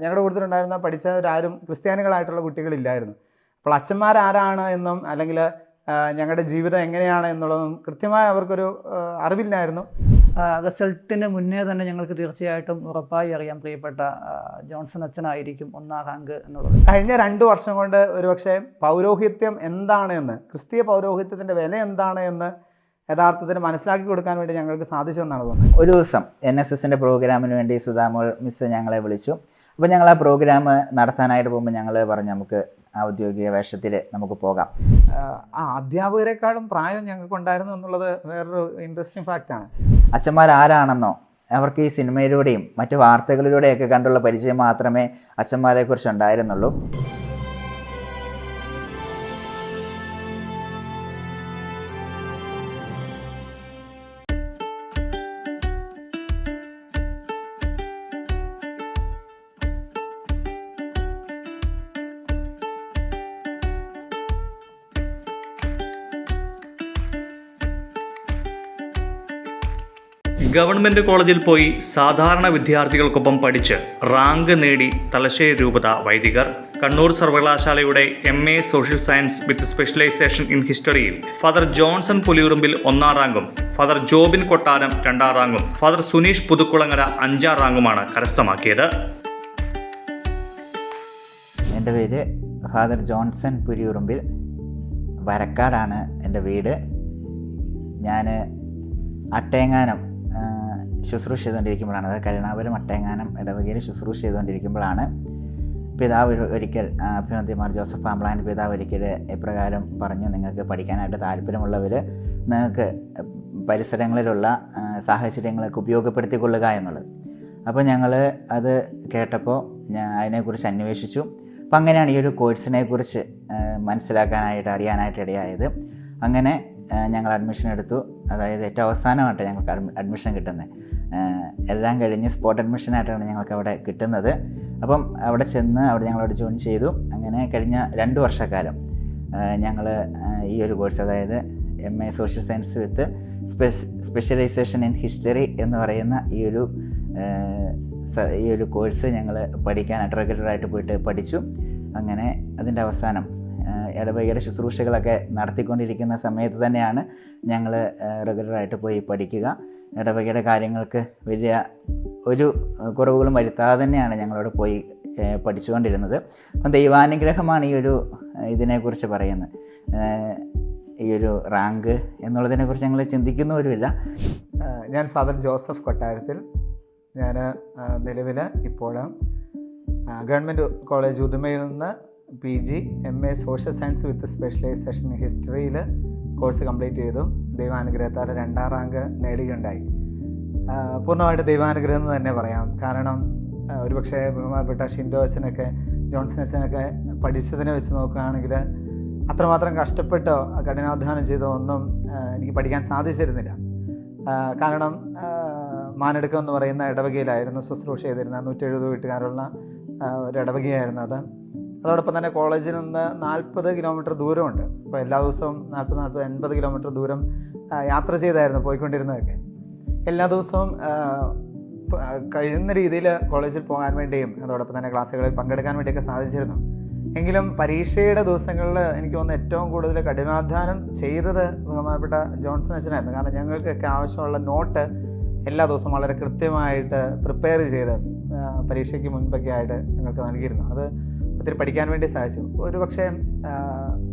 ഞങ്ങളുടെ കൂട്ടത്തിലുണ്ടായിരുന്ന പഠിച്ചവരാരും ക്രിസ്ത്യാനികളായിട്ടുള്ള കുട്ടികളില്ലായിരുന്നു. അപ്പോൾ അച്ഛന്മാരാരാണ് എന്നും അല്ലെങ്കിൽ ഞങ്ങളുടെ ജീവിതം എങ്ങനെയാണ് എന്നുള്ളതും കൃത്യമായി അവർക്കൊരു അറിവില്ലായിരുന്നു. റിസൾട്ടിന് മുന്നേ തന്നെ ഞങ്ങൾക്ക് തീർച്ചയായിട്ടും ഉറപ്പായി അറിയാം പ്രിയപ്പെട്ട ജോൺസൺ അച്ഛനായിരിക്കും 1ാം റാങ്ക് എന്നുള്ളത്. കഴിഞ്ഞ 2 വർഷം കൊണ്ട് ഒരുപക്ഷെ പൗരോഹിത്യം എന്താണ് എന്ന്, ക്രിസ്തീയ പൗരോഹിത്യത്തിൻ്റെ വില എന്താണ് എന്ന് യഥാർത്ഥത്തിന് മനസ്സിലാക്കി കൊടുക്കാൻ വേണ്ടി ഞങ്ങൾക്ക് സാധിച്ചു എന്നാണ് തോന്നുന്നത്. ഒരു ദിവസം NSSൻ്റെ പ്രോഗ്രാമിന് വേണ്ടി സുധാമോൾ മിസ് ഞങ്ങളെ വിളിച്ചു. അപ്പോൾ ഞങ്ങൾ ആ പ്രോഗ്രാം നടത്താനായിട്ട് പോകുമ്പോൾ ഞങ്ങൾ പറഞ്ഞു നമുക്ക് ഔദ്യോഗിക വേഷത്തിൽ നമുക്ക് പോകാം. അധ്യാപകരെക്കാളും പ്രായം ഞങ്ങൾക്കുണ്ടായിരുന്നു എന്നുള്ളത് വേറൊരു ഇൻട്രസ്റ്റിംഗ് ഫാക്റ്റാണ്. അച്ഛന്മാർ ആരാണെന്നോ അവർക്ക് ഈ സിനിമയിലൂടെയും മറ്റു വാർത്തകളിലൂടെയൊക്കെ കണ്ടുള്ള പരിചയം മാത്രമേ അച്ഛന്മാരെക്കുറിച്ച് ഉണ്ടായിരുന്നുള്ളൂ. ഗവൺമെൻറ് കോളേജിൽ പോയി സാധാരണ വിദ്യാർത്ഥികൾക്കൊപ്പം പഠിച്ച് റാങ്ക് നേടി തലശ്ശേരി രൂപത വൈദികർ. കണ്ണൂർ സർവകലാശാലയുടെ MA social science with specialisation in ഹിസ്റ്ററിയിൽ ഫാദർ ജോൺസൺ പുലിയുറുമ്പിൽ 1ാം റാങ്കും ഫാദർ ജോബിൻ കൊട്ടാരം 2ാം റാങ്കും ഫാദർ സുനീഷ് പുതുക്കുളങ്ങര 5ാം റാങ്കുമാണ് കരസ്ഥമാക്കിയത്. എൻ്റെ പേര് ഫാദർ ജോൺസൺ പുലിയുറുമ്പിൽ, വരക്കാടാണ് എൻ്റെ വീട്. ഞാൻ അട്ടേങ്ങാനം ശുശ്രൂഷ ചെയ്തുകൊണ്ടിരിക്കുമ്പോഴാണ്, അതായത് കരുണാപുരം അട്ടേങ്ങാനം ഇടവകയിൽ ശുശ്രൂഷ ചെയ്തുകൊണ്ടിരിക്കുമ്പോഴാണ് പിതാവ് ഒരിക്കൽ അഭിമന്തിമാർ ജോസഫ് പാമ്പളാൻ്റെ പിതാവ് ഒരിക്കൽ ഇപ്രകാരം പറഞ്ഞു, നിങ്ങൾക്ക് പഠിക്കാനായിട്ട് താല്പര്യമുള്ളവർ നിങ്ങൾക്ക് പരിസരങ്ങളിലുള്ള സാഹചര്യങ്ങളൊക്കെ ഉപയോഗപ്പെടുത്തിക്കൊള്ളുക എന്നുള്ളത്. അപ്പോൾ ഞങ്ങൾ അത് കേട്ടപ്പോൾ അതിനെക്കുറിച്ച് അന്വേഷിച്ചു. അപ്പോൾ അങ്ങനെയാണ് ഈ ഒരു കോഴ്സിനെ കുറിച്ച് മനസ്സിലാക്കാനായിട്ട് അറിയാനായിട്ട് ഇടയായത്. അങ്ങനെ ഞങ്ങൾ അഡ്മിഷൻ എടുത്തു. അതായത് ഏറ്റവും അവസാനമായിട്ട് ഞങ്ങൾക്ക് അഡ്മിഷൻ കിട്ടുന്നത്. എല്ലാം കഴിഞ്ഞ് സ്പോട്ട് അഡ്മിഷനായിട്ടാണ് ഞങ്ങൾക്ക് അവിടെ കിട്ടുന്നത്. അപ്പം അവിടെ ചെന്ന് ഞങ്ങളവിടെ ജോയിൻ ചെയ്തു. അങ്ങനെ കഴിഞ്ഞ 2 വർഷക്കാലം ഞങ്ങൾ ഈ ഒരു കോഴ്സ്, അതായത് MA social science with specialisation in history എന്ന് പറയുന്ന ഈ ഒരു കോഴ്സ് ഞങ്ങൾ പഠിക്കാനായിട്ട് റെഗുലറായിട്ട് പോയിട്ട് പഠിച്ചു. അങ്ങനെ അതിൻ്റെ അവസാനം ഇടവകയുടെ ശുശ്രൂഷകളൊക്കെ നടത്തിക്കൊണ്ടിരിക്കുന്ന സമയത്ത് തന്നെയാണ് ഞങ്ങൾ റെഗുലറായിട്ട് പോയി പഠിക്കുക. ഇടവകയുടെ കാര്യങ്ങൾക്ക് വലിയ ഒരു കുറവുകളും വരുത്താതെ തന്നെയാണ് ഞങ്ങളവിടെ പോയി പഠിച്ചുകൊണ്ടിരുന്നത്. അപ്പം ദൈവാനുഗ്രഹമാണ് ഇതിനെക്കുറിച്ച് പറയുന്നത്. ഈ ഒരു റാങ്ക് എന്നുള്ളതിനെക്കുറിച്ച് ഞങ്ങൾ ചിന്തിക്കുന്നവരുമില്ല. ഞാൻ ഫാദർ ജോസഫ് കൊട്ടാരത്തിൽ. ഞാൻ നിലവിൽ ഇപ്പോൾ ഗവൺമെൻറ് കോളേജ് ഉദുമയിൽ നിന്ന് PG MA social science with specialisation in ഹിസ്റ്ററിയിൽ കോഴ്സ് കംപ്ലീറ്റ് ചെയ്തു. ദൈവാനുഗ്രഹത്താൽ 2ാം റാങ്ക് നേടുകയുണ്ടായി. പൂർണ്ണമായിട്ട് ദൈവാനുഗ്രഹം എന്ന് തന്നെ പറയാം. കാരണം ഒരുപക്ഷെ ബഹുമാനപ്പെട്ട ഷിൻഡോ അച്ഛനൊക്കെ ജോൺസൺ അച്ഛനൊക്കെ പഠിച്ചതിനെ വെച്ച് നോക്കുകയാണെങ്കിൽ അത്രമാത്രം കഷ്ടപ്പെട്ടോ കഠിനാധ്വാനം ചെയ്തോ ഒന്നും എനിക്ക് പഠിക്കാൻ സാധിച്ചിരുന്നില്ല. കാരണം മാനെടുക്കം എന്ന് പറയുന്ന ഇടവകയിലായിരുന്നു ശുശ്രൂഷ ചെയ്തിരുന്നത്. 170 വീട്ടുകാരുള്ള ഒരു ഇടവകയായിരുന്നു അത്. അതോടൊപ്പം തന്നെ കോളേജിൽ നിന്ന് 40 കിലോമീറ്റർ ദൂരമുണ്ട്. അപ്പോൾ എല്ലാ ദിവസവും 40-80 കിലോമീറ്റർ ദൂരം യാത്ര ചെയ്തായിരുന്നു പോയിക്കൊണ്ടിരുന്നതൊക്കെ. എല്ലാ ദിവസവും കഴിയുന്ന രീതിയിൽ കോളേജിൽ പോകാൻ വേണ്ടിയും അതോടൊപ്പം തന്നെ ക്ലാസ്സുകളിൽ പങ്കെടുക്കാൻ വേണ്ടിയൊക്കെ സാധിച്ചിരുന്നു. എങ്കിലും പരീക്ഷയുടെ ദിവസങ്ങളിൽ എനിക്ക് തോന്നുന്നു ഏറ്റവും കൂടുതൽ കഠിനാധ്വാനം ചെയ്തത് ബഹുമാനപ്പെട്ട ജോൺസൺ അച്ഛനായിരുന്നു. കാരണം ഞങ്ങൾക്കൊക്കെ ആവശ്യമുള്ള നോട്ട് എല്ലാ ദിവസവും വളരെ കൃത്യമായിട്ട് പ്രിപ്പയർ ചെയ്ത് പരീക്ഷയ്ക്ക് മുൻപൊക്കെ ആയിട്ട് ഞങ്ങൾക്ക് നൽകിയിരുന്നു. അത് ഒത്തിരി പഠിക്കാൻ വേണ്ടി സാധിച്ചു. ഒരു പക്ഷേ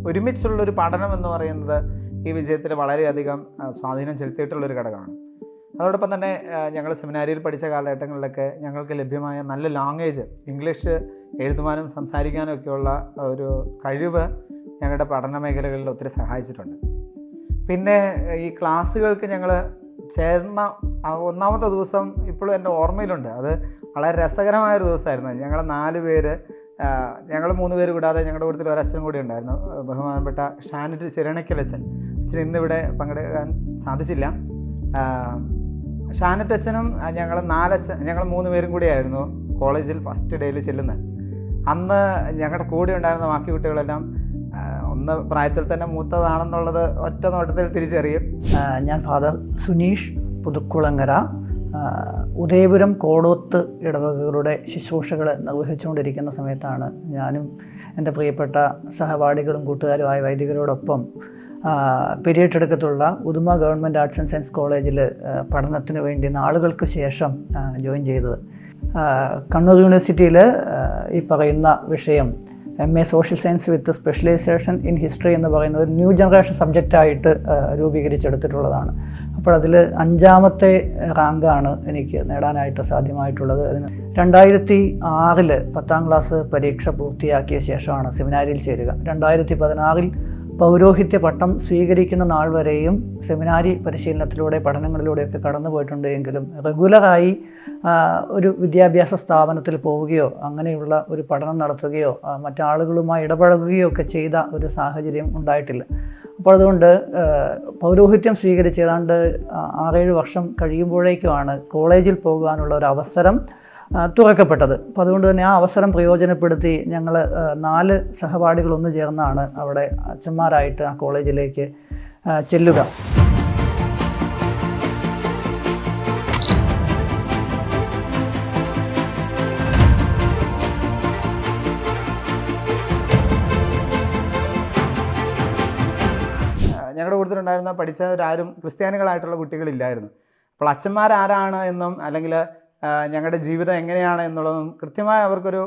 ഒരുമിച്ചുള്ളൊരു പഠനം എന്ന് പറയുന്നത് ഈ വിജയത്തിൽ വളരെയധികം സ്വാധീനം ചെലുത്തിയിട്ടുള്ളൊരു ഘടകമാണ്. അതോടൊപ്പം തന്നെ ഞങ്ങൾ സെമിനാരിയിൽ പഠിച്ച കാലഘട്ടങ്ങളിലൊക്കെ ഞങ്ങൾക്ക് ലഭ്യമായ നല്ല ലാംഗ്വേജ്, ഇംഗ്ലീഷ് എഴുതുവാനും സംസാരിക്കാനും ഒക്കെയുള്ള ഒരു കഴിവ് ഞങ്ങളുടെ പഠന മേഖലകളിൽ ഒത്തിരി സഹായിച്ചിട്ടുണ്ട്. പിന്നെ ഈ ക്ലാസ്സുകൾക്ക് ഞങ്ങൾ ചേർന്ന 1ാമത്തെ ദിവസം ഇപ്പോഴും എൻ്റെ ഓർമ്മയിലുണ്ട്. അത് വളരെ രസകരമായൊരു ദിവസമായിരുന്നു. ഞങ്ങൾ 4 പേര്, ഞങ്ങൾ 3 പേര് കൂടാതെ ഞങ്ങളുടെ കൂട്ടത്തിൽ ഒരച്ഛനും കൂടി ഉണ്ടായിരുന്നു. ബഹുമാനപ്പെട്ട ഷാനിറ്റ് ചിരണക്കലച്ഛൻ. അച്ഛൻ ഇന്നിവിടെ പങ്കെടുക്കാൻ സാധിച്ചില്ല. ഷാനിറ്റ് അച്ഛനും ഞങ്ങൾ 3 പേരും കൂടിയായിരുന്നു കോളേജിൽ ഫസ്റ്റ് ഡേയിൽ ചെല്ലുന്നത്. അന്ന് ഞങ്ങളുടെ കൂടെ ഉണ്ടായിരുന്ന ബാക്കി കുട്ടികളെല്ലാം ഒന്ന് പ്രായത്തിൽ തന്നെ മൂത്തതാണെന്നുള്ളത് ഒറ്റ നോട്ടത്തിൽ തിരിച്ചറിയും. ഞാൻ ഫാദർ സുനീഷ് പുതുക്കുളങ്ങര, ഉദയപുരം കോടോത്ത് ഇടവകകളുടെ ശുശ്രൂഷകൾ നിർവഹിച്ചുകൊണ്ടിരിക്കുന്ന സമയത്താണ് ഞാനും എൻ്റെ പ്രിയപ്പെട്ട സഹപാഠികളും കൂട്ടുകാരുമായ വൈദികരോടൊപ്പം പെരിയട്ടടുക്കത്തുള്ള Uduma government arts and science കോളേജിൽ പഠനത്തിന് വേണ്ടി നാളുകൾക്ക് ശേഷം ജോയിൻ ചെയ്തത്. കണ്ണൂർ യൂണിവേഴ്സിറ്റിയിൽ ഈ പറയുന്ന വിഷയം MA social science with specialisation in history എന്ന് പറയുന്ന ഒരു ന്യൂ ജനറേഷൻ സബ്ജക്റ്റായിട്ട് രൂപീകരിച്ചെടുത്തിട്ടുള്ളതാണ്. അപ്പോൾ അതിൽ 5ാമത്തെ റാങ്കാണ് എനിക്ക് നേടാനായിട്ട് സാധ്യമായിട്ടുള്ളത്. അതിന് 2006 10ാം ക്ലാസ് പരീക്ഷ പൂർത്തിയാക്കിയ ശേഷമാണ് സെമിനാരിയിൽ ചേരുക. 2016 പൗരോഹിത്യ പട്ടം സ്വീകരിക്കുന്ന നാൾ വരെയും സെമിനാരി പരിശീലനത്തിലൂടെ പഠനങ്ങളിലൂടെയൊക്കെ കടന്നു പോയിട്ടുണ്ട്. എങ്കിലും റെഗുലറായി ഒരു വിദ്യാഭ്യാസ സ്ഥാപനത്തിൽ പോവുകയോ അങ്ങനെയുള്ള ഒരു പഠനം നടത്തുകയോ മറ്റാളുകളുമായി ഇടപഴകുകയോ ഒക്കെ ചെയ്ത ഒരു സാഹചര്യം ഉണ്ടായിട്ടില്ല. അപ്പോൾ അതുകൊണ്ട് പൗരോഹിത്യം സ്വീകരിച്ച് ഏതാണ്ട് 6-7 വർഷം കഴിയുമ്പോഴേക്കുമാണ് കോളേജിൽ പോകാനുള്ള ഒരു അവസരം തുറക്കപ്പെട്ടത്. അപ്പോൾ അതുകൊണ്ട് തന്നെ ആ അവസരം പ്രയോജനപ്പെടുത്തി ഞങ്ങൾ 4 സഹപാഠികൾ ഒന്നു ചേർന്നാണ് അവിടെ അച്ഛന്മാരായിട്ട് ആ കോളേജിലേക്ക് ചെല്ലുക. ഞങ്ങളുടെ കൂട്ടത്തിലുണ്ടായിരുന്ന പഠിച്ചവരാരും ക്രിസ്ത്യാനികളായിട്ടുള്ള കുട്ടികളില്ലായിരുന്നു. അപ്പോൾ അച്ഛന്മാരാരാണ് എന്നും അല്ലെങ്കിൽ ഞങ്ങളുടെ ജീവിതം എങ്ങനെയാണ് എന്നുള്ളതും കൃത്യമായി അവർക്കൊരു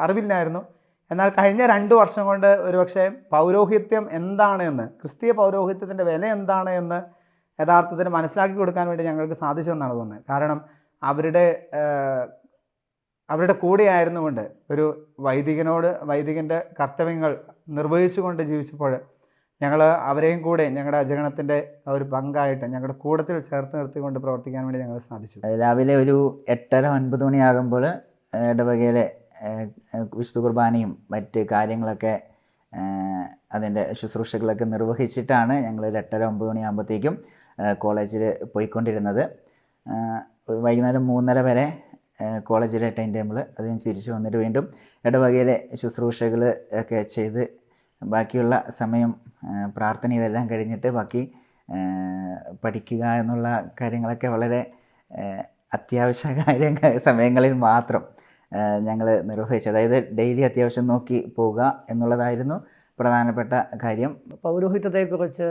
അറിവില്ലായിരുന്നു. എന്നാൽ കഴിഞ്ഞ 2 വർഷം കൊണ്ട് ഒരുപക്ഷെ പൗരോഹിത്യം എന്താണ് എന്ന്, ക്രിസ്തീയ പൗരോഹിത്യത്തിൻ്റെ വില എന്താണ് എന്ന് യഥാർത്ഥത്തിൽ മനസ്സിലാക്കി കൊടുക്കാൻ വേണ്ടി ഞങ്ങൾക്ക് സാധിച്ചു എന്നാണ് തോന്നുന്നത്. കാരണം അവരുടെ കൂടെയായിരുന്നുകൊണ്ട് ഒരു വൈദികൻ്റെ കർത്തവ്യങ്ങൾ നിർവഹിച്ചുകൊണ്ട് ജീവിച്ചപ്പോൾ ഞങ്ങൾ അവരെയും കൂടെ ഞങ്ങളുടെ അജഗണത്തിൻ്റെ ഒരു പങ്കായിട്ട് ഞങ്ങളുടെ കൂടത്തിൽ ചേർത്ത് നിർത്തിക്കൊണ്ട് പ്രവർത്തിക്കാൻ വേണ്ടി ഞങ്ങൾ സാധിച്ചു. രാവിലെ ഒരു 8:30-9 മണിയാകുമ്പോൾ ഇടവകയിലെ വിശുദ്ധ കുർബാനയും മറ്റ് കാര്യങ്ങളൊക്കെ അതിൻ്റെ ശുശ്രൂഷകളൊക്കെ നിർവഹിച്ചിട്ടാണ് ഞങ്ങൾ 8:30-9 മണിയാകുമ്പോഴത്തേക്കും കോളേജിൽ പോയിക്കൊണ്ടിരുന്നത്. വൈകുന്നേരം 3:30 വരെ കോളേജിലെ ടൈം ടേബിൾ, അതിന് തിരിച്ച് വന്നിട്ട് വീണ്ടും ഇടവകയിലെ ശുശ്രൂഷകൾ ഒക്കെ ചെയ്ത് ബാക്കിയുള്ള സമയം പ്രാർത്ഥന ഇതെല്ലാം കഴിഞ്ഞിട്ട് ബാക്കി പഠിക്കുക എന്നുള്ള കാര്യങ്ങളൊക്കെ വളരെ അത്യാവശ്യ സമയങ്ങളിൽ മാത്രം ഞങ്ങൾ നിർവഹിച്ചു. അതായത് ഡെയിലി അത്യാവശ്യം നോക്കി പോവുക എന്നുള്ളതായിരുന്നു പ്രധാനപ്പെട്ട കാര്യം. പൗരോഹിത്യത്തെക്കുറിച്ച്,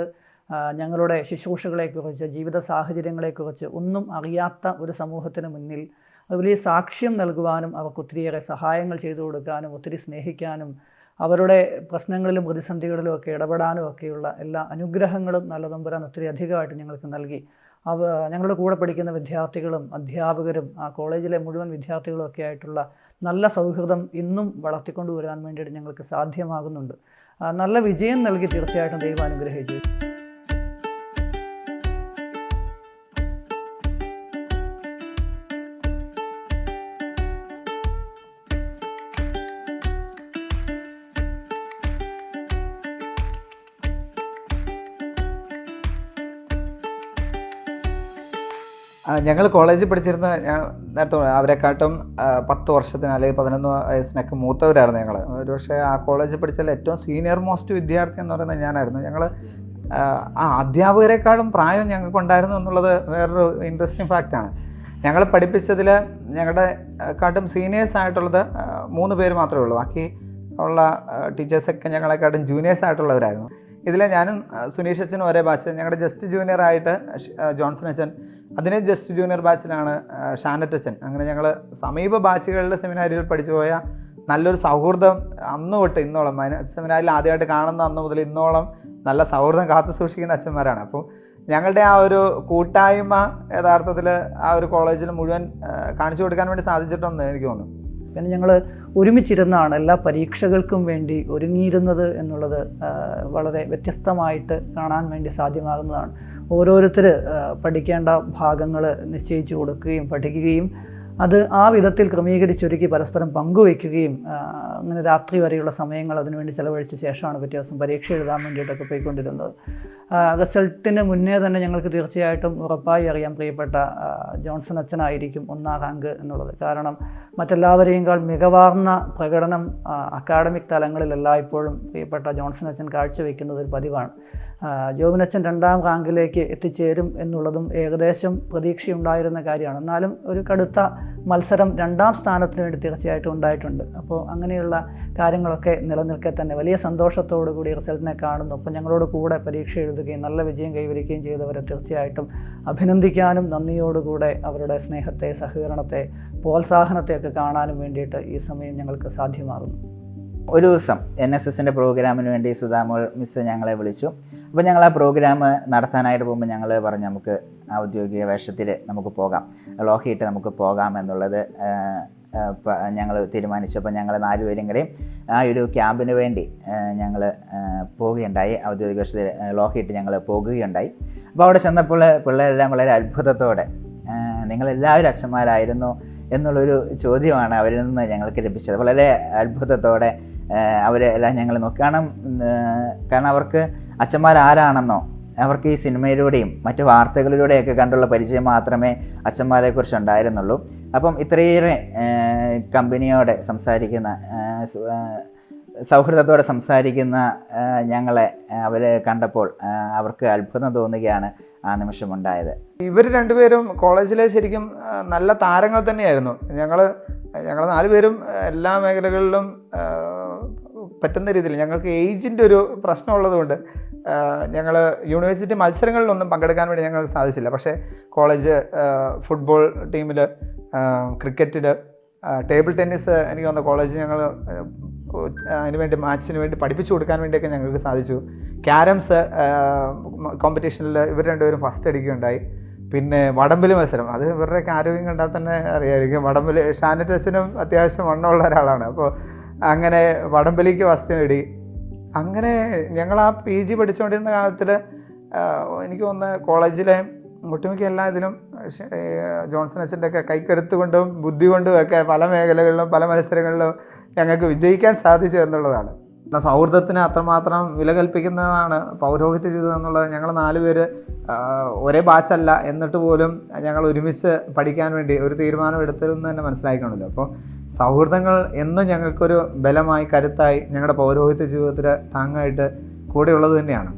ഞങ്ങളുടെ ശുശ്രൂഷകളെക്കുറിച്ച്, ജീവിത സാഹചര്യങ്ങളെക്കുറിച്ച് ഒന്നും അറിയാത്ത ഒരു സമൂഹത്തിന് മുന്നിൽ അത് വലിയ സാക്ഷ്യം നൽകുവാനും അവർക്ക് ഒത്തിരിയേറെ സഹായങ്ങൾ ചെയ്തു കൊടുക്കാനും ഒത്തിരി സ്നേഹിക്കാനും അവരുടെ പ്രശ്നങ്ങളിലും പ്രതിസന്ധികളിലും ഒക്കെ ഇടപെടാനും ഒക്കെയുള്ള എല്ലാ അനുഗ്രഹങ്ങളും നല്ല തമ്പുരാൻ ഒത്തിരി അധികമായിട്ട് ഞങ്ങൾക്ക് നൽകി. ഞങ്ങളുടെ കൂടെ പഠിക്കുന്ന വിദ്യാർത്ഥികളും അധ്യാപകരും ആ കോളേജിലെ മുഴുവൻ വിദ്യാർത്ഥികളും ഒക്കെ ആയിട്ടുള്ള നല്ല സൗഹൃദം ഇന്നും വളർത്തിക്കൊണ്ടുവരാൻ വേണ്ടിയിട്ട് ഞങ്ങൾക്ക് സാധ്യമാകുന്നുണ്ട്. നല്ല വിജയം നൽകി തീർച്ചയായിട്ടും ദൈവം അനുഗ്രഹിച്ചു. ഞങ്ങൾ കോളേജിൽ പഠിച്ചിരുന്ന, നേരത്തെ അവരെക്കാട്ടും 10 വർഷത്തിന് അല്ലെങ്കിൽ 11 വയസ്സിനൊക്കെ മൂത്തവരായിരുന്നു ഞങ്ങൾ. ഒരുപക്ഷെ ആ കോളേജിൽ പഠിച്ചാൽ ഏറ്റവും സീനിയർ മോസ്റ്റ് വിദ്യാർത്ഥി എന്ന് പറയുന്നത് ഞാനായിരുന്നു. ഞങ്ങൾ അധ്യാപകരെക്കാളും പ്രായം ഞങ്ങൾക്കുണ്ടായിരുന്നു എന്നുള്ളത് വേറൊരു ഇൻട്രസ്റ്റിംഗ് ഫാക്റ്റാണ്. ഞങ്ങൾ പഠിപ്പിച്ചതിൽ ഞങ്ങളുടെ കാട്ടും സീനിയേഴ്സ് ആയിട്ടുള്ളത് 3 പേര് മാത്രമേ ഉള്ളൂ. ബാക്കി ഉള്ള ടീച്ചേഴ്സൊക്കെ ഞങ്ങളെക്കാട്ടും ജൂനിയേഴ്സ് ആയിട്ടുള്ളവരായിരുന്നു. ഇതിൽ ഞാനും സുനീഷ് അച്ഛനും ഒരേ ബാച്ച്. ഞങ്ങളുടെ ജസ്റ്റ് ജൂനിയറായിട്ട് ജോൺസൺ അച്ഛൻ, അതിനെ ജസ്റ്റ് ജൂനിയർ ബാച്ചിലാണ് ഷാനറ്റ് അച്ഛൻ. അങ്ങനെ ഞങ്ങൾ സമീപ ബാച്ചുകളിലെ സെമിനാരിയിൽ പഠിച്ചു പോയ നല്ലൊരു സൗഹൃദം അന്ന് തൊട്ട് ഇന്നോളം, സെമിനാരിൽ ആദ്യമായിട്ട് കാണുന്ന അന്ന് മുതൽ ഇന്നോളം നല്ല സൗഹൃദം കാത്തു സൂക്ഷിക്കുന്ന അച്ഛന്മാരാണ്. അപ്പോൾ ഞങ്ങളുടെ ആ ഒരു കൂട്ടായ്മ യഥാർത്ഥത്തിൽ ആ ഒരു കോളേജിൽ മുഴുവൻ കാണിച്ചു കൊടുക്കാൻ വേണ്ടി സാധിച്ചിട്ടുണ്ടെന്ന് എനിക്ക് തോന്നുന്നു. പിന്നെ ഞങ്ങൾ ഒരുമിച്ചിരുന്നാണ് എല്ലാ പരീക്ഷകൾക്കും വേണ്ടി ഒരുങ്ങിയിരുന്നത് എന്നുള്ളത് വളരെ വ്യത്യസ്തമായിട്ട് കാണാൻ വേണ്ടി സാധ്യമാകുന്നതാണ്. ഓരോരുത്തർ പഠിക്കേണ്ട ഭാഗങ്ങൾ നിശ്ചയിച്ചു കൊടുക്കുകയും പഠിക്കുകയും അത് ആ വിധത്തിൽ ക്രമീകരിച്ചൊരുക്കി പരസ്പരം പങ്കുവയ്ക്കുകയും അങ്ങനെ രാത്രി വരെയുള്ള സമയങ്ങൾ അതിനുവേണ്ടി ചിലവഴിച്ച ശേഷമാണ് പിറ്റേ ദിവസം പരീക്ഷ എഴുതാൻ വേണ്ടിയിട്ടൊക്കെ പോയിക്കൊണ്ടിരുന്നത്. റിസൾട്ടിന് മുന്നേ തന്നെ ഞങ്ങൾക്ക് തീർച്ചയായിട്ടും ഉറപ്പായി അറിയാം പ്രിയപ്പെട്ട ജോൺസൺ അച്ഛനായിരിക്കും 1ാം റാങ്ക് എന്നുള്ളത്. കാരണം മറ്റെല്ലാവരെയുംകാൾ മികവാർന്ന പ്രകടനം അക്കാഡമിക് തലങ്ങളിൽ എല്ലായ്പ്പോഴും പ്രിയപ്പെട്ട ജോൺസൺ അച്ഛൻ കാഴ്ചവെക്കുന്നത് ഒരു പതിവാണ്. ജോബിനച്ഛൻ 2ാം റാങ്കിലേക്ക് എത്തിച്ചേരും എന്നുള്ളതും ഏകദേശം പ്രതീക്ഷയുണ്ടായിരുന്ന കാര്യമാണ്. എന്നാലും ഒരു കടുത്ത മത്സരം 2ാം സ്ഥാനത്തിന് വേണ്ടി തീർച്ചയായിട്ടും ഉണ്ടായിട്ടുണ്ട്. അപ്പോൾ അങ്ങനെയുള്ള കാര്യങ്ങളൊക്കെ നിലനിൽക്കെ തന്നെ വലിയ സന്തോഷത്തോടു കൂടി റിസൾട്ടിനെ കാണുന്നു. അപ്പോൾ ഞങ്ങളോട് കൂടെ പരീക്ഷ എഴുതുകയും നല്ല വിജയം കൈവരിക്കുകയും ചെയ്തവരെ തീർച്ചയായിട്ടും അഭിനന്ദിക്കാനും നന്ദിയോടുകൂടെ അവരുടെ സ്നേഹത്തെ, സഹകരണത്തെ, പ്രോത്സാഹനത്തെയൊക്കെ കാണാനും വേണ്ടിയിട്ട് ഈ സമയം ഞങ്ങൾക്ക് സാധ്യമാകുന്നു. ഒരു ദിവസം NSSൻ്റെ പ്രോഗ്രാമിന് വേണ്ടി സുധാമോൾ മിസ്സ് ഞങ്ങളെ വിളിച്ചു. അപ്പോൾ ഞങ്ങൾ ആ പ്രോഗ്രാം നടത്താനായിട്ട് പോകുമ്പോൾ ഞങ്ങൾ പറഞ്ഞു നമുക്ക് ഔദ്യോഗിക വേഷത്തിൽ നമുക്ക് പോകാം, ലോഹിയിട്ട് നമുക്ക് പോകാം എന്നുള്ളത് ഞങ്ങൾ തീരുമാനിച്ചു. അപ്പോൾ ഞങ്ങൾ 4 പേരും കൂടെയും ആ ഒരു ക്യാമ്പിന് വേണ്ടി ഞങ്ങൾ പോവുകയുണ്ടായി. ഔദ്യോഗിക വേഷത്തിൽ ലോഹിയിട്ട് ഞങ്ങൾ പോകുകയുണ്ടായി. അപ്പോൾ അവിടെ ചെന്നപ്പോൾ പിള്ളേരെല്ലാം വളരെ അത്ഭുതത്തോടെ നിങ്ങളെല്ലാവരും അച്ഛന്മാരായിരുന്നു എന്നുള്ളൊരു ചോദ്യമാണ് അവരിൽ നിന്ന് ഞങ്ങൾക്ക് ലഭിച്ചത്. വളരെ അത്ഭുതത്തോടെ അവരെല്ലാം ഞങ്ങൾ നോക്കി. കാരണം അവർക്ക് അച്ഛന്മാരാരാണെന്നോ അവർക്ക് ഈ സിനിമയിലൂടെയും മറ്റ് വാർത്തകളിലൂടെയൊക്കെ കണ്ടുള്ള പരിചയം മാത്രമേ അച്ഛന്മാരെക്കുറിച്ച് ഉണ്ടായിരുന്നുള്ളൂ. അപ്പം ഇത്രയേറെ കമ്പനിയോടെ സംസാരിക്കുന്ന, സൗഹൃദത്തോടെ സംസാരിക്കുന്ന ഞങ്ങളെ അവർ കണ്ടപ്പോൾ അവർക്ക് അത്ഭുതം തോന്നുകയാണ് ആ നിമിഷമുണ്ടായത്. ഇവർ രണ്ടുപേരും കോളേജിലെ ശരിക്കും നല്ല താരങ്ങൾ തന്നെയായിരുന്നു. ഞങ്ങൾ 4 പേരും എല്ലാ മേഖലകളിലും പറ്റുന്ന രീതിയിൽ, ഞങ്ങൾക്ക് ഏജിൻ്റെ ഒരു പ്രശ്നമുള്ളതുകൊണ്ട് ഞങ്ങൾ യൂണിവേഴ്സിറ്റി മത്സരങ്ങളിലൊന്നും പങ്കെടുക്കാൻ വേണ്ടി ഞങ്ങൾക്ക് സാധിച്ചില്ല. പക്ഷേ കോളേജ് ഫുട്ബോൾ ടീമിൽ, ക്രിക്കറ്റിൽ, ടേബിൾ ടെന്നീസ് എനിക്ക് തോന്നുന്നു കോളേജ് ഞങ്ങൾ അതിനുവേണ്ടി മാച്ചിന് വേണ്ടി പഠിപ്പിച്ചു കൊടുക്കാൻ വേണ്ടിയൊക്കെ ഞങ്ങൾക്ക് സാധിച്ചു. ക്യാരംസ് കോമ്പറ്റീഷനിൽ ഇവർ രണ്ടുപേരും ഫസ്റ്റ് അടിക്കുകയുണ്ടായി. പിന്നെ വടംവലി മത്സരം, അത് ഇവരുടെയൊക്കെ ആരോഗ്യം കണ്ടാൽ തന്നെ അറിയാമായിരിക്കും. വടംവലി, ഷാനറ്റസിനും അത്യാവശ്യം വണ്ണമുള്ള ഒരാളാണ്. അപ്പോൾ അങ്ങനെ വടംവലിക്ക് ഫസ്റ്റ് നേടി. അങ്ങനെ ഞങ്ങൾ ആ PG പഠിച്ചുകൊണ്ടിരുന്ന കാലത്തിൽ എനിക്ക് തോന്നുന്നത് കോളേജിലെ ഒട്ടുമിക്ക എല്ലാ ഇതിലും ജോൺസൺ അച്ഛൻ്റെ ഒക്കെ കൈക്കരുത്ത് കൊണ്ടും ബുദ്ധി കൊണ്ടും ഒക്കെ പല മേഖലകളിലും പല മത്സരങ്ങളിലും ഞങ്ങൾക്ക് വിജയിക്കാൻ സാധിച്ചു എന്നുള്ളതാണ്. സൗഹൃദത്തിന് അത്രമാത്രം വില കൽപ്പിക്കുന്നതാണ് പൗരോഹിത്യ ജീവിതം എന്നുള്ളത്. ഞങ്ങൾ 4 പേര് ഒരേ ബാച്ചല്ല, എന്നിട്ട് പോലും ഞങ്ങൾ ഒരുമിച്ച് പഠിക്കാൻ വേണ്ടി ഒരു തീരുമാനം എടുത്തതെന്ന് തന്നെ മനസ്സിലാക്കണമല്ലോ. അപ്പോൾ സൗഹൃദങ്ങൾ എന്നും ഞങ്ങൾക്കൊരു ബലമായി, കരുത്തായി, ഞങ്ങളുടെ പൗരോഹിത്യ ജീവിതത്തിൽ താങ്ങായിട്ട് കൂടെയുള്ളത് തന്നെയാണ്.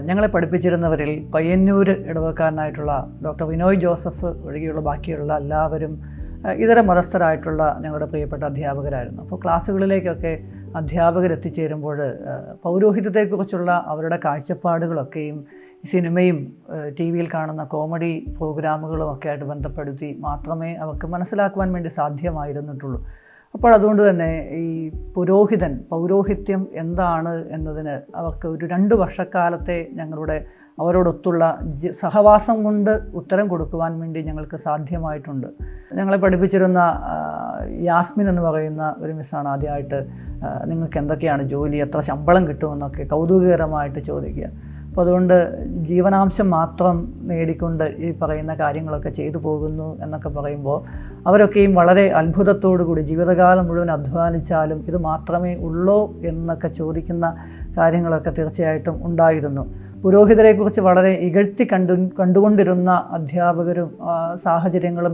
ഞങ്ങളെ പഠിപ്പിച്ചിരുന്നവരിൽ പയ്യന്നൂർ ഇടവക്കാരനായിട്ടുള്ള ഡോക്ടർ വിനോയ് ജോസഫ് ഒഴികെയുള്ള ബാക്കിയുള്ള എല്ലാവരും ഇതര മതസ്ഥരായിട്ടുള്ള ഞങ്ങളുടെ പ്രിയപ്പെട്ട അധ്യാപകരായിരുന്നു. അപ്പോൾ ക്ലാസ്സുകളിലേക്കൊക്കെ അധ്യാപകരെത്തിച്ചേരുമ്പോൾ പൗരോഹിത്യത്തെക്കുറിച്ചുള്ള അവരുടെ കാഴ്ചപ്പാടുകളൊക്കെയും സിനിമയും TV-യിൽ കാണുന്ന കോമഡി പ്രോഗ്രാമുകളും ഒക്കെ ആയിട്ട് ബന്ധപ്പെടുത്തി മാത്രമേ അവർക്ക് മനസ്സിലാക്കുവാൻ വേണ്ടി സാധ്യമായിരുന്നിട്ടുള്ളൂ. അപ്പോൾ അതുകൊണ്ട് തന്നെ ഈ പൗരോഹിത്യം എന്താണ് എന്നതിന് അവർക്ക് ഒരു 2 വർഷക്കാലത്തെ ഞങ്ങളുടെ അവരോടൊത്തുള്ള സഹവാസം കൊണ്ട് ഉത്തരം കൊടുക്കുവാൻ വേണ്ടി ഞങ്ങൾക്ക് സാധ്യമായിട്ടുണ്ട്. ഞങ്ങളെ പഠിപ്പിച്ചിരുന്ന യാസ്മിൻ എന്ന് പറയുന്ന ഒരു മിസ്സാണ് ആദ്യമായിട്ട് നിങ്ങൾക്ക് എന്തൊക്കെയാണ് ജോലി, എത്ര ശമ്പളം കിട്ടുമെന്നൊക്കെ കൗതുകകരമായിട്ട് ചോദിക്കുക. അപ്പോൾ അതുകൊണ്ട് ജീവനാംശം മാത്രം നേടിക്കൊണ്ട് ഈ പറയുന്ന കാര്യങ്ങളൊക്കെ ചെയ്തു പോകുന്നു എന്നൊക്കെ പറയുമ്പോൾ അവരൊക്കെയും വളരെ അത്ഭുതത്തോടു കൂടി ജീവിതകാലം മുഴുവൻ അധ്വാനിച്ചാലും ഇത് മാത്രമേ ഉള്ളൂ എന്നൊക്കെ ചോദിക്കുന്ന കാര്യങ്ങളൊക്കെ തീർച്ചയായിട്ടും ഉണ്ടായിരുന്നു. പുരോഹിതരെക്കുറിച്ച് വളരെ ഇകഴ്ത്തി കണ്ടുകൊണ്ടിരുന്ന അധ്യാപകരും സാഹചര്യങ്ങളും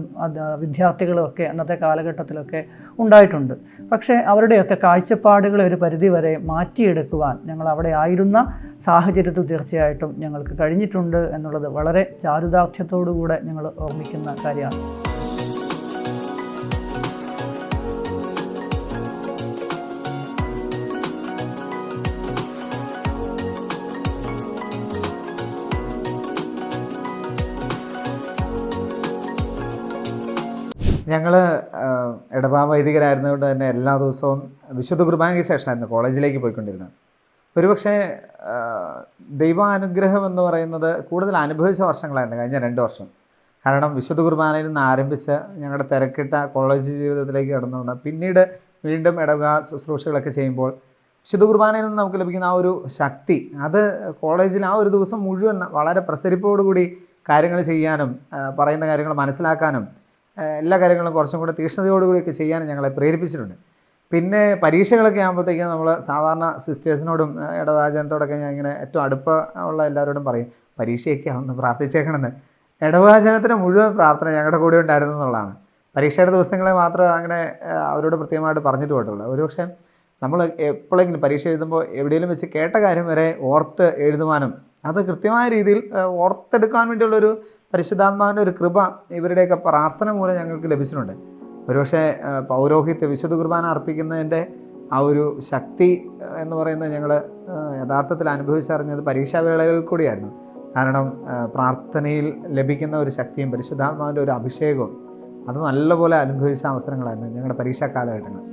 വിദ്യാർത്ഥികളും ഒക്കെ അന്നത്തെ കാലഘട്ടത്തിലൊക്കെ ഉണ്ടായിട്ടുണ്ട്. പക്ഷേ അവരുടെയൊക്കെ കാഴ്ചപ്പാടുകളെ ഒരു പരിധിവരെ മാറ്റിയെടുക്കുവാൻ ഞങ്ങൾ അവിടെ ആയിരുന്ന സാഹചര്യത്തിൽ തീർച്ചയായിട്ടും ഞങ്ങൾക്ക് കഴിഞ്ഞിട്ടുണ്ട് എന്നുള്ളത് വളരെ ചാരുദാർഢ്യത്തോടു കൂടെ ഞങ്ങൾ ഓർമ്മിക്കുന്ന കാര്യമാണ്. ഞങ്ങൾ ഇടവ വൈദികരായിരുന്നതുകൊണ്ട് തന്നെ എല്ലാ ദിവസവും വിശുദ്ധ കുർബാനയ്ക്ക് ശേഷമായിരുന്നു കോളേജിലേക്ക് പോയിക്കൊണ്ടിരുന്നത്. ഒരുപക്ഷെ ദൈവാനുഗ്രഹം എന്ന് പറയുന്നത് കൂടുതൽ അനുഭവിച്ച വർഷങ്ങളായിരുന്നു കഴിഞ്ഞ 2 വർഷം. കാരണം വിശുദ്ധ കുർബാനയിൽ നിന്ന് ആരംഭിച്ച് ഞങ്ങളുടെ തിരക്കിട്ട കോളേജ് ജീവിതത്തിലേക്ക് കടന്നു പിന്നീട് വീണ്ടും ഇടവക ശുശ്രൂഷകളൊക്കെ ചെയ്യുമ്പോൾ വിശുദ്ധ കുർബാനയിൽ നിന്ന് നമുക്ക് ലഭിക്കുന്ന ആ ഒരു ശക്തി, അത് കോളേജിൽ ആ ഒരു ദിവസം മുഴുവൻ വളരെ പ്രസരിപ്പോടുകൂടി കാര്യങ്ങൾ ചെയ്യാനും പറയുന്ന കാര്യങ്ങൾ മനസ്സിലാക്കാനും എല്ലാ കാര്യങ്ങളും കുറച്ചും കൂടെ തീക്ഷ്ണതയോടുകൂടിയൊക്കെ ചെയ്യാനും ഞങ്ങളെ പ്രേരിപ്പിച്ചിട്ടുണ്ട്. പിന്നെ പരീക്ഷകളൊക്കെ ആകുമ്പോഴത്തേക്കും നമ്മൾ സാധാരണ സിസ്റ്റേഴ്സിനോടും ഇടവാചനത്തോടൊക്കെ ഞാൻ ഇങ്ങനെ ഏറ്റവും അടുപ്പമുള്ള എല്ലാവരോടും പറയും പരീക്ഷയൊക്കെ ഒന്ന് പ്രാർത്ഥിച്ചേക്കണമെന്ന്. ഇടവാചനത്തിന് മുഴുവൻ പ്രാർത്ഥന ഞങ്ങളുടെ കൂടെ ഉണ്ടായിരുന്നു എന്നുള്ളതാണ്. പരീക്ഷയുടെ ദിവസങ്ങളെ മാത്രം അങ്ങനെ അവരോട് പ്രത്യേകമായിട്ട് പറഞ്ഞിട്ട് പോയിട്ടുള്ളൂ. ഒരുപക്ഷെ നമ്മൾ എപ്പോഴെങ്കിലും പരീക്ഷ എഴുതുമ്പോൾ എവിടെയെങ്കിലും വെച്ച് കേട്ട കാര്യം വരെ ഓർത്ത് എഴുതുവാനും അത് കൃത്യമായ രീതിയിൽ ഓർത്തെടുക്കാൻ വേണ്ടിയുള്ളൊരു പരിശുദ്ധാത്മാവിൻ്റെ ഒരു കൃപ ഇവരുടെയൊക്കെ പ്രാർത്ഥന മൂലം ഞങ്ങൾക്ക് ലഭിച്ചിട്ടുണ്ട്. ഒരുപക്ഷെ പൗരോഹിത്യ വിശുദ്ധ കുർബാന അർപ്പിക്കുന്നതിൻ്റെ ആ ഒരു ശക്തി എന്ന് പറയുന്നത് ഞങ്ങൾ യഥാർത്ഥത്തിൽ അനുഭവിച്ചറിഞ്ഞത് പരീക്ഷാവേളകളിൽ കൂടിയായിരുന്നു. കാരണം പ്രാർത്ഥനയിൽ ലഭിക്കുന്ന ഒരു ശക്തിയും പരിശുദ്ധാത്മാവിൻ്റെ ഒരു അഭിഷേകവും അത് നല്ലപോലെ അനുഭവിച്ച അവസരങ്ങളായിരുന്നു ഞങ്ങളുടെ പരീക്ഷാ കാലഘട്ടങ്ങൾ.